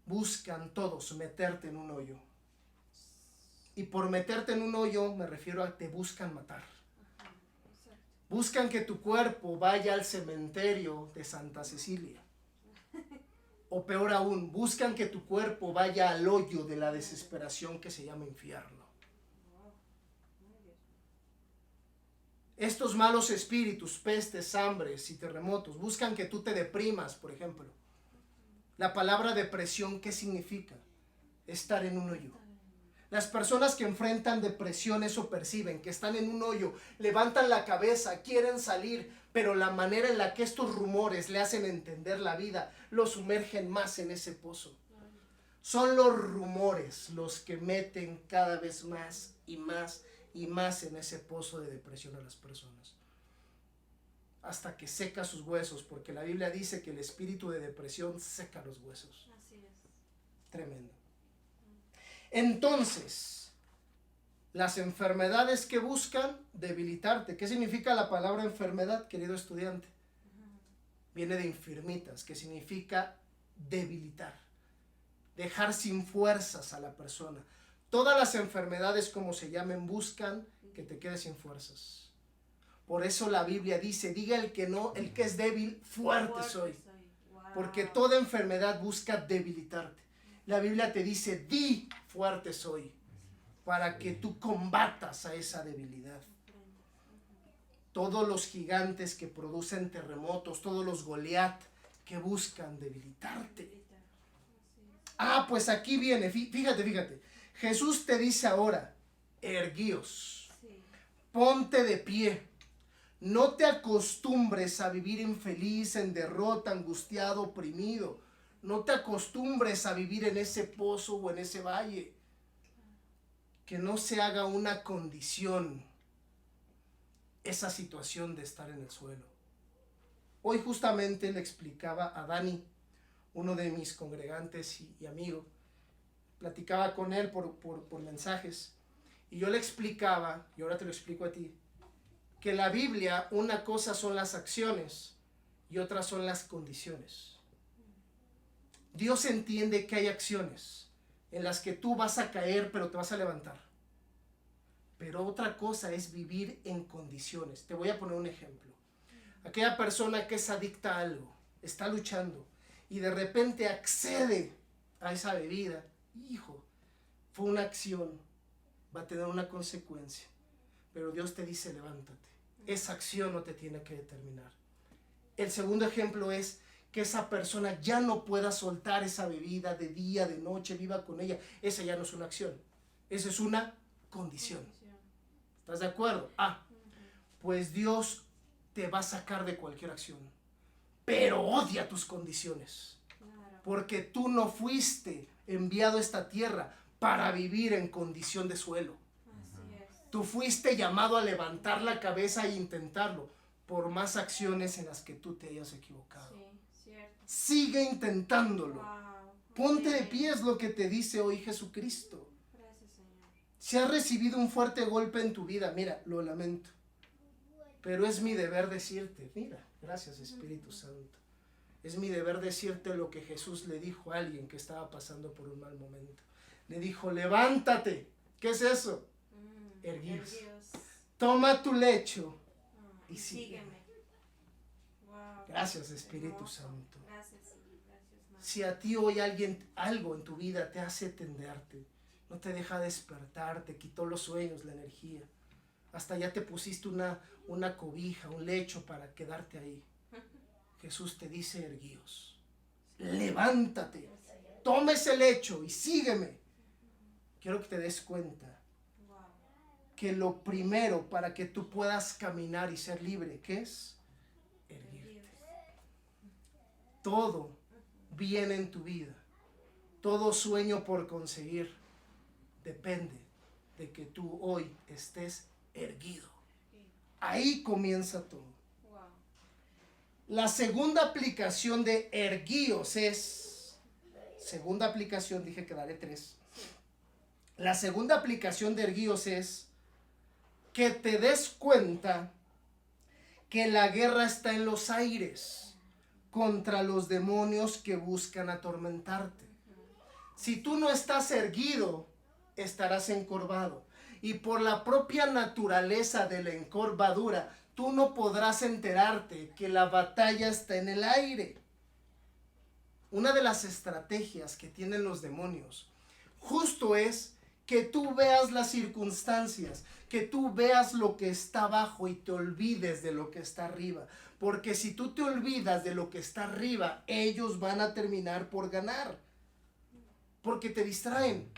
buscan todos meterte en un hoyo. Y por meterte en un hoyo me refiero a te buscan matar. Buscan que tu cuerpo vaya al cementerio de Santa Cecilia. O peor aún, buscan que tu cuerpo vaya al hoyo de la desesperación que se llama infierno. Estos malos espíritus, pestes, hambres y terremotos, buscan que tú te deprimas, por ejemplo. La palabra depresión, ¿qué significa? Estar en un hoyo. Las personas que enfrentan depresión eso perciben, que están en un hoyo, levantan la cabeza, quieren salir, pero la manera en la que estos rumores le hacen entender la vida, lo sumergen más en ese pozo. Son los rumores los que meten cada vez más y más y más en ese pozo de depresión a las personas. Hasta que seca sus huesos, porque la Biblia dice que el espíritu de depresión seca los huesos. Así es. Tremendo. Entonces, las enfermedades que buscan debilitarte. ¿Qué significa la palabra enfermedad, querido estudiante? Viene de infirmitas, que significa debilitar, dejar sin fuerzas a la persona. Todas las enfermedades, como se llamen, buscan que te quedes sin fuerzas. Por eso la Biblia dice, diga el que no, el que es débil, fuerte soy. Wow. Porque toda enfermedad busca debilitarte. La Biblia te dice, di fuerte soy, para que tú combatas a esa debilidad. Todos los gigantes que producen terremotos, todos los Goliat que buscan debilitarte. Ah, pues aquí viene, fíjate. Jesús te dice ahora, erguíos, ponte de pie. No te acostumbres a vivir infeliz, en derrota, angustiado, oprimido. No te acostumbres a vivir en ese pozo o en ese valle. Que no se haga una condición esa situación de estar en el suelo. Hoy justamente le explicaba a Dani, uno de mis congregantes y amigo, platicaba con él por mensajes, y yo le explicaba, y ahora te lo explico a ti, que la Biblia, una cosa son las acciones y otra son las condiciones. Dios entiende que hay acciones en las que tú vas a caer, pero te vas a levantar. Pero otra cosa es vivir en condiciones. Te voy a poner un ejemplo. Aquella persona que es adicta a algo, está luchando y de repente accede a esa bebida. Hijo, fue una acción, va a tener una consecuencia. Pero Dios te dice, levántate. Esa acción no te tiene que determinar. El segundo ejemplo es que esa persona ya no pueda soltar esa bebida de día, de noche, viva con ella. Esa ya no es una acción, esa es una condición. ¿Estás de acuerdo? Pues Dios te va a sacar de cualquier acción, pero odia tus condiciones, porque tú no fuiste enviado a esta tierra para vivir en condición de suelo. Tú fuiste llamado a levantar la cabeza e intentarlo, por más acciones en las que tú te hayas equivocado. Sigue intentándolo. Ponte de pie, es lo que te dice hoy Jesucristo. Si has recibido un fuerte golpe en tu vida, mira, lo lamento, pero es mi deber decirte, mira, gracias Espíritu Santo, es mi deber decirte lo que Jesús le dijo a alguien que estaba pasando por un mal momento. Le dijo, levántate. ¿Qué es eso? Erguíos. Toma tu lecho y sígueme. Gracias Espíritu Santo. Si a ti hoy algo en tu vida te hace tenderte, no te deja despertar, te quitó los sueños, la energía, hasta ya te pusiste una cobija, un lecho para quedarte ahí, Jesús te dice, erguíos, levántate, toma ese lecho y sígueme. Quiero que te des cuenta que lo primero para que tú puedas caminar y ser libre, ¿qué es? Erguirte. Todo viene en tu vida, todo sueño por conseguir depende de que tú hoy estés erguido. Ahí comienza todo. La segunda aplicación de erguíos es, segunda aplicación, dije que daré 3. La segunda aplicación de erguíos es que te des cuenta que la guerra está en los aires contra los demonios que buscan atormentarte. Si tú no estás erguido, estarás encorvado. Y por la propia naturaleza de la encorvadura, tú no podrás enterarte que la batalla está en el aire. Una de las estrategias que tienen los demonios justo es que tú veas las circunstancias, que tú veas lo que está abajo y te olvides de lo que está arriba. Porque si tú te olvidas de lo que está arriba, ellos van a terminar por ganar. Porque te distraen.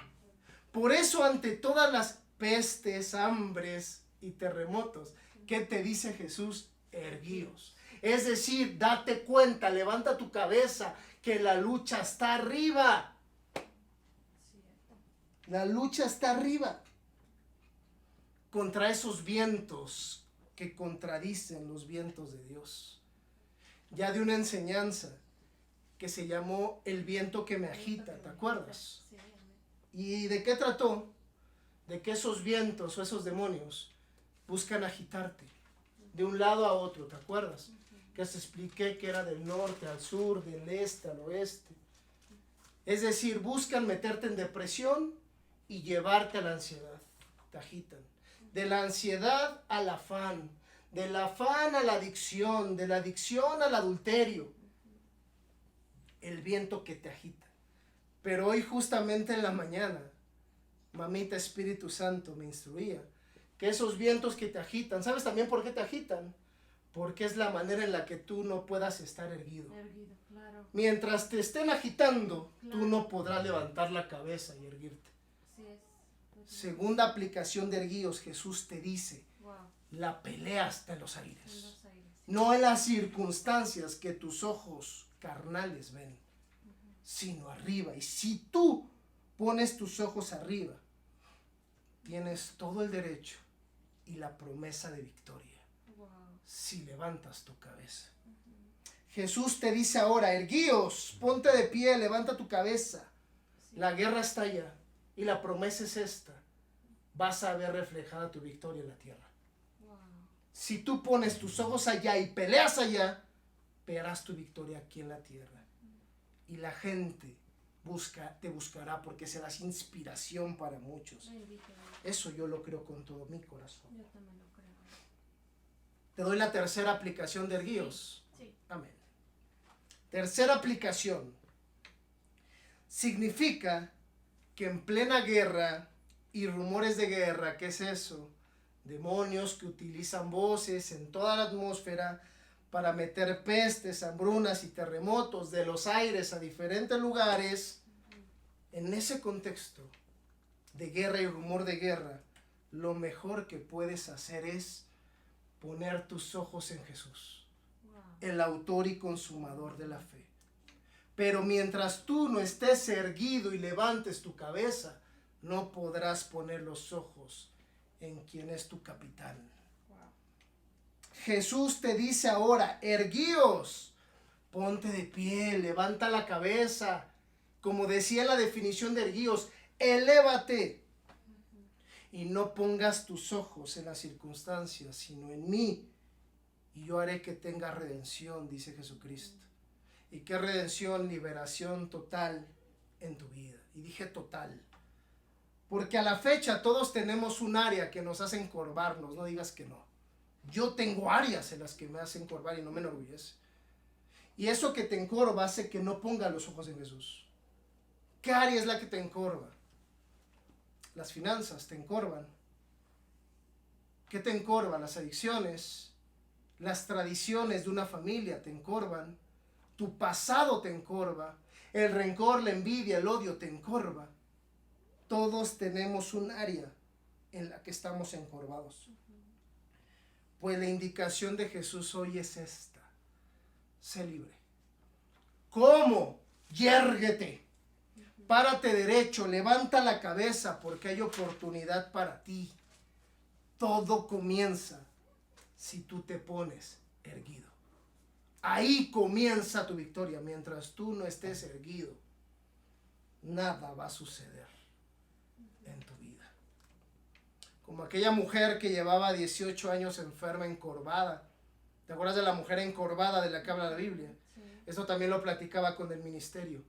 Por eso ante todas las pestes, hambres y terremotos, ¿qué te dice Jesús? Erguíos. Es decir, date cuenta, levanta tu cabeza, que la lucha está arriba. La lucha está arriba. Contra esos vientos que contradicen los vientos de Dios. Ya de una enseñanza que se llamó el viento que me agita, ¿te acuerdas? ¿Y de qué trató? De que esos vientos o esos demonios buscan agitarte de un lado a otro, ¿te acuerdas? Que te expliqué que era del norte al sur, del este al oeste. Es decir, buscan meterte en depresión y llevarte a la ansiedad. Te agitan. De la ansiedad al afán, del afán a la adicción, de la adicción al adulterio. El viento que te agita. Pero hoy justamente en la mañana, mamita Espíritu Santo me instruía que esos vientos que te agitan, ¿sabes también por qué te agitan? Porque es la manera en la que tú no puedas estar erguido. Claro. Mientras te estén agitando, tú no podrás levantar la cabeza y erguirte. Segunda aplicación de erguíos, Jesús te dice, la pelea está en los En aires. los aires. No en las circunstancias que tus ojos carnales ven, sino arriba. Y si tú pones tus ojos arriba, tienes todo el derecho y la promesa de victoria Wow. si levantas tu cabeza. Jesús te dice ahora, erguíos, ponte de pie, levanta tu cabeza. Sí. La guerra está allá y la promesa es esta. Vas a ver reflejada tu victoria en la tierra. Wow. Si tú pones tus ojos allá y peleas allá, verás tu victoria aquí en la tierra. Y la gente te buscará porque serás inspiración para muchos. Bendito Dios. Eso yo lo creo con todo mi corazón. Yo también lo creo. Te doy la tercera aplicación de erguíos. Sí. Amén. Tercera aplicación. Significa que en plena guerra y rumores de guerra, ¿qué es eso? Demonios que utilizan voces en toda la atmósfera para meter pestes, hambrunas y terremotos de los aires a diferentes lugares. En ese contexto de guerra y rumor de guerra, lo mejor que puedes hacer es poner tus ojos en Jesús, Wow. el autor y consumador de la fe. Pero mientras tú no estés erguido y levantes tu cabeza, no podrás poner los ojos en quien es tu capitán. Wow. Jesús te dice ahora, erguíos, ponte de pie, levanta la cabeza. Como decía la definición de erguíos, elévate. Y no pongas tus ojos en las circunstancias, sino en mí. Y yo haré que tengas redención, dice Jesucristo. ¿Y qué redención? Liberación total en tu vida. Y dije total. Porque a la fecha todos tenemos un área que nos hace encorvarnos, no digas que no. Yo tengo áreas en las que me hacen encorvar y no me enorgullece. Y eso que te encorva hace que no pongas los ojos en Jesús. ¿Qué área es la que te encorva? Las finanzas te encorvan. ¿Qué te encorva? Las adicciones, las tradiciones de una familia te encorvan. Tu pasado te encorva. El rencor, la envidia, el odio te encorva. Todos tenemos un área en la que estamos encorvados. Pues la indicación de Jesús hoy es esta. Sé libre. ¿Cómo? Yérguete. Párate derecho, levanta la cabeza porque hay oportunidad para ti. Todo comienza si tú te pones erguido. Ahí comienza tu victoria. Mientras tú no estés erguido, nada va a suceder en tu vida. Como aquella mujer que llevaba 18 años enferma, encorvada. ¿Te acuerdas de la mujer encorvada de la que habla la Biblia? Sí. Eso también lo platicaba con el ministerio,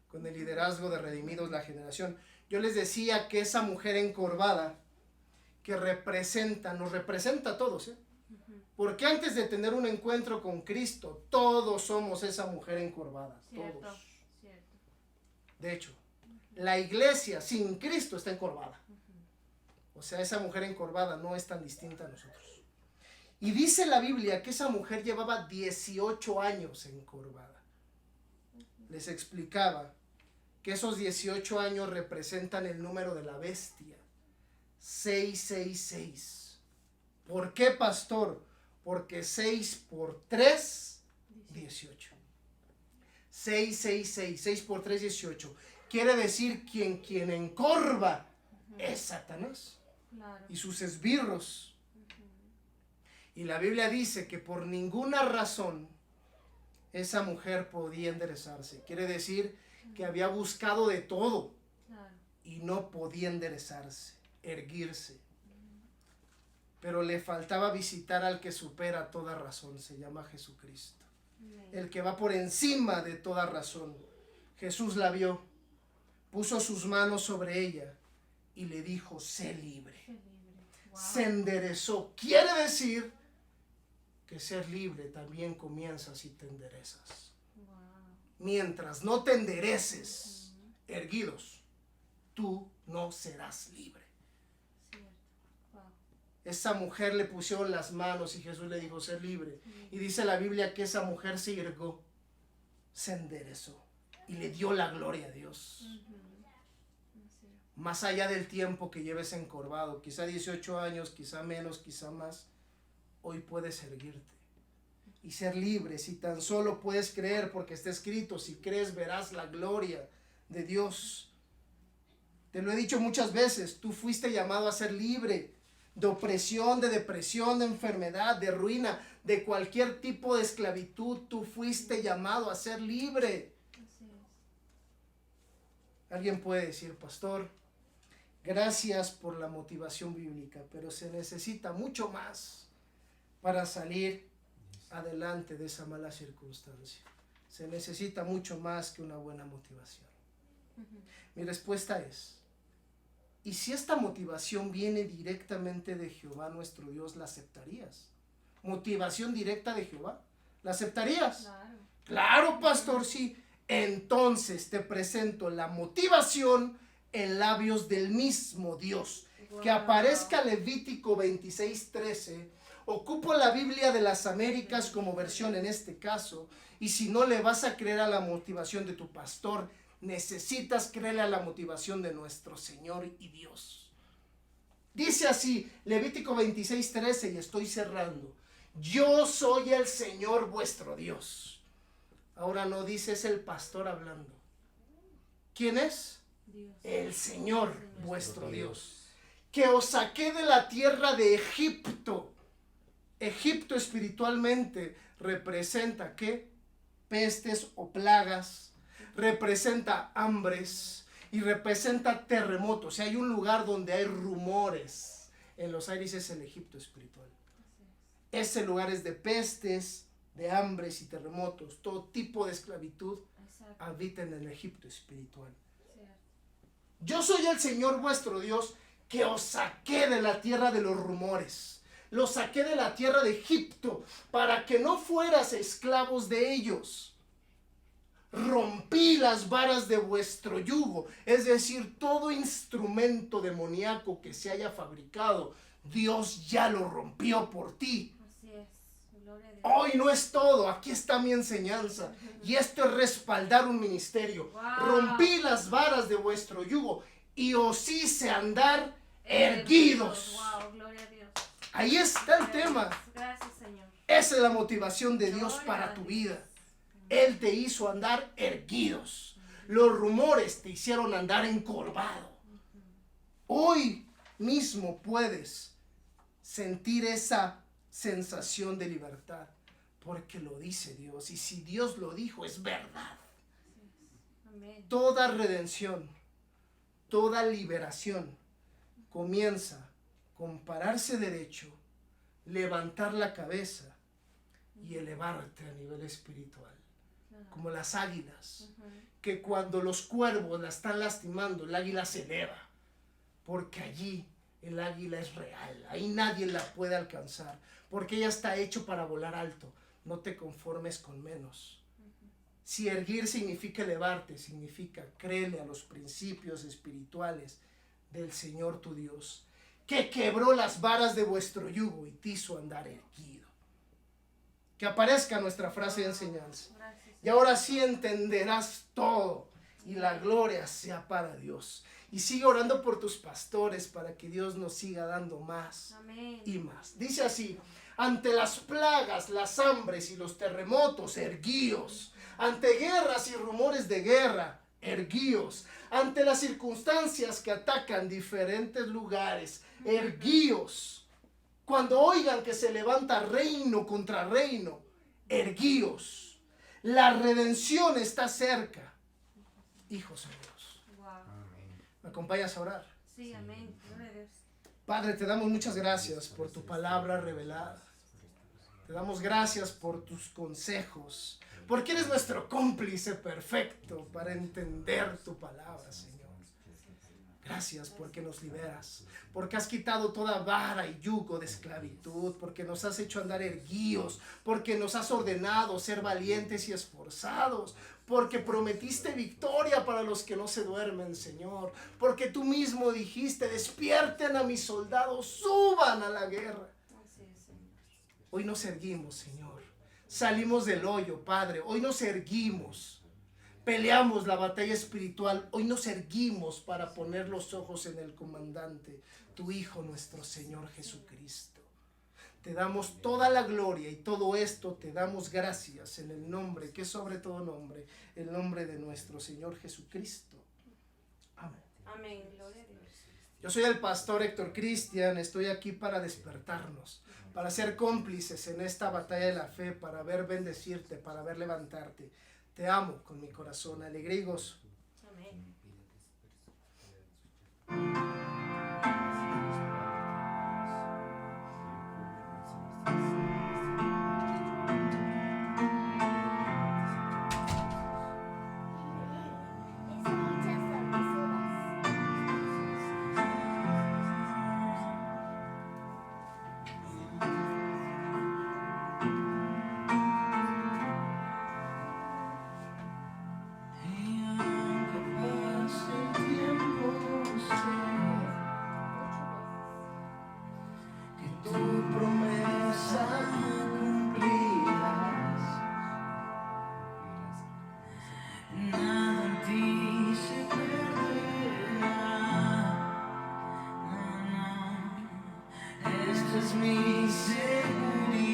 con el liderazgo de Redimidos la Generación. Yo les decía que esa mujer encorvada que nos representa a todos, ¿eh? Porque antes de tener un encuentro con Cristo, todos somos esa mujer encorvada, Cierto. todos. Cierto. De hecho, la iglesia sin Cristo está encorvada. O sea, esa mujer encorvada no es tan distinta a nosotros. Y dice la Biblia que esa mujer llevaba 18 años encorvada. Les explicaba que esos 18 años representan el número de la bestia. 666. ¿Por qué, pastor? Porque 6 por 3, 18. 666, 6 por 3, 18. Quiere decir quien encorva es Satanás Claro. y sus esbirros. Y la Biblia dice que por ninguna razón esa mujer podía enderezarse. Quiere decir que había buscado de todo Claro. y no podía enderezarse, erguirse. Pero le faltaba visitar al que supera toda razón, se llama Jesucristo. Amén. El que va por encima de toda razón. Jesús la vio, puso sus manos sobre ella y le dijo, sé libre. Qué libre. Wow. Se enderezó. Quiere decir que ser libre también comienza si te enderezas. Wow. Mientras no te endereces, erguidos, tú no serás libre. Cierto. Wow. Esa mujer le pusieron las manos y Jesús le dijo, ser libre. Y dice la Biblia que esa mujer se irgó, se enderezó y le dio la gloria a Dios. Así. Más allá del tiempo que lleves encorvado, quizá 18 años, quizá menos, quizá más, hoy puedes erguirte y ser libre. Si tan solo puedes creer, porque está escrito, si crees verás la gloria de Dios. Te lo he dicho muchas veces, tú fuiste llamado a ser libre de opresión, de depresión, de enfermedad, de ruina, de cualquier tipo de esclavitud. Tú fuiste llamado a ser libre. Así es. Alguien puede decir, pastor, gracias por la motivación bíblica, pero se necesita mucho más para salir adelante de esa mala circunstancia. Se necesita mucho más que una buena motivación. Mi respuesta es, ¿y si esta motivación viene directamente de Jehová nuestro Dios, la aceptarías? ¿Motivación directa de Jehová? ¿La aceptarías? Claro. Claro, pastor, sí. Entonces te presento la motivación en labios del mismo Dios. Que Wow. aparezca Levítico 26:13. Ocupo la Biblia de las Américas como versión en este caso. Y si no le vas a creer a la motivación de tu pastor, necesitas creerle a la motivación de nuestro Señor y Dios. Dice así, Levítico 26:13, y estoy cerrando. Yo soy el Señor vuestro Dios. Ahora no dice, es el pastor hablando. ¿Quién es? Dios. El Señor Señor. vuestro Dios. Que os saqué de la tierra de Egipto. Egipto espiritualmente representa ¿qué? Pestes o plagas. Representa hambres y representa terremotos. Si hay un lugar donde hay rumores en los aires, es el Egipto espiritual. Ese lugar es de pestes, de hambres y terremotos. Todo tipo de esclavitud Exacto. habita en el Egipto espiritual. Cierto. Yo soy el Señor vuestro Dios, que os saqué de la tierra de los rumores. Los saqué de la tierra de Egipto para que no fueras esclavos de ellos. Rompí las varas de vuestro yugo, es decir, todo instrumento demoníaco que se haya fabricado, Dios ya lo rompió por ti. Así es. Gloria a Dios. Hoy no es todo, aquí está mi enseñanza. Y esto es respaldar un ministerio. Wow. Rompí las varas de vuestro yugo y os hice andar erguidos. Wow, gloria a Dios. Ahí está el Gloria a tema. Dios. Gracias, Señor. Esa es la motivación de Dios Gloria para a tu Dios. vida. Él te hizo andar erguidos. Los rumores te hicieron andar encorvado. Hoy mismo puedes sentir esa sensación de libertad, porque lo dice Dios. Y si Dios lo dijo, es verdad. Amén. Toda redención, toda liberación comienza con pararse derecho, levantar la cabeza y elevarte a nivel espiritual. Claro. Como las águilas, Ujú. que cuando los cuervos la están lastimando, el águila se eleva, porque allí el águila es real, ahí nadie la puede alcanzar, porque ella está hecho para volar alto. No te conformes con menos. Si erguir significa elevarte, significa créele a los principios espirituales del Señor tu Dios, que quebró las varas de vuestro yugo y te hizo andar erguido. Que aparezca nuestra frase de enseñanza. Gracias. Y ahora sí entenderás todo y la gloria sea para Dios. Y sigue orando por tus pastores para que Dios nos siga dando más Amén. y más. Dice así, ante las plagas, las hambres y los terremotos, erguíos. Ante guerras y rumores de guerra, erguíos. Ante las circunstancias que atacan diferentes lugares, erguíos. Cuando oigan que se levanta reino contra reino, erguíos. La redención está cerca. Hijos míos, Wow. ¿me acompañas a orar? Sí, amén. Gloria a Dios. Padre, te damos muchas gracias por tu palabra revelada. Te damos gracias por tus consejos, porque eres nuestro cómplice perfecto para entender tu palabra, Señor. Gracias porque nos liberas, porque has quitado toda vara y yugo de esclavitud, porque nos has hecho andar erguidos, porque nos has ordenado ser valientes y esforzados, porque prometiste victoria para los que no se duermen, Señor, porque tú mismo dijiste, despierten a mis soldados, suban a la guerra. Así es, Señor. Hoy nos erguimos, Señor. Salimos del hoyo, Padre. Hoy nos erguimos. Peleamos la batalla espiritual. Hoy nos erguimos para poner los ojos en el comandante, tu Hijo, nuestro Señor Jesucristo. Te damos toda la gloria y todo esto te damos gracias en el nombre, que es sobre todo nombre, el nombre de nuestro Señor Jesucristo. Amén. Amén. Gloria a Dios. Yo soy el pastor Héctor Cristian, estoy aquí para despertarnos, para ser cómplices en esta batalla de la fe, para ver bendecirte, para ver levantarte. Te amo con mi corazón, alegría y gozo. Amén. Mi seguridad,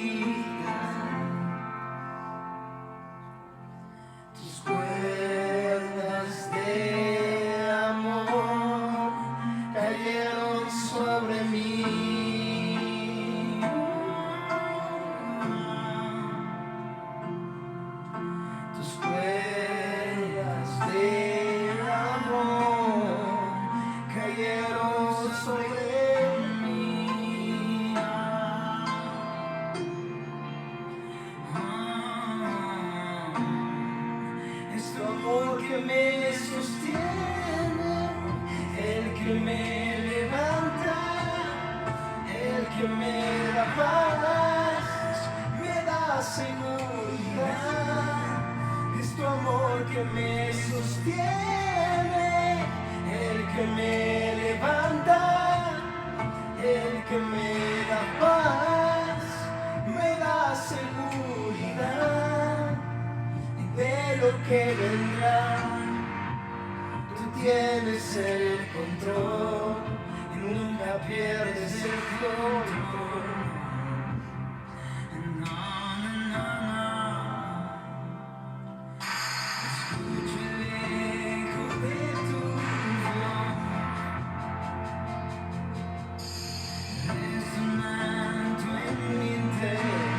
tus cuerdas de amor cayeron sobre mí. Tus cuerdas de amor cayeron sobre mí. Que me sostiene, el que me levanta, el que me da paz, me da seguridad. Es tu amor que me sostiene, el que me levanta, el que me da paz, me da seguridad de lo que vendrá. Tú tienes el control y nunca pierdes el control. Escucho el eco de tu voz resonando en mi interior.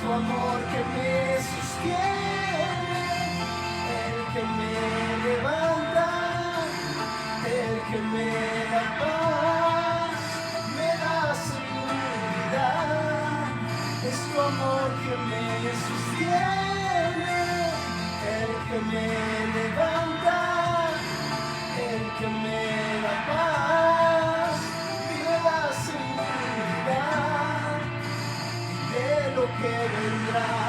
Tu amor que me sostiene, el que me levanta, el que me da paz, me da seguridad. Es tu amor que me sostiene, el que me levanta, el que me da paz, me da seguridad de lo que vendrá.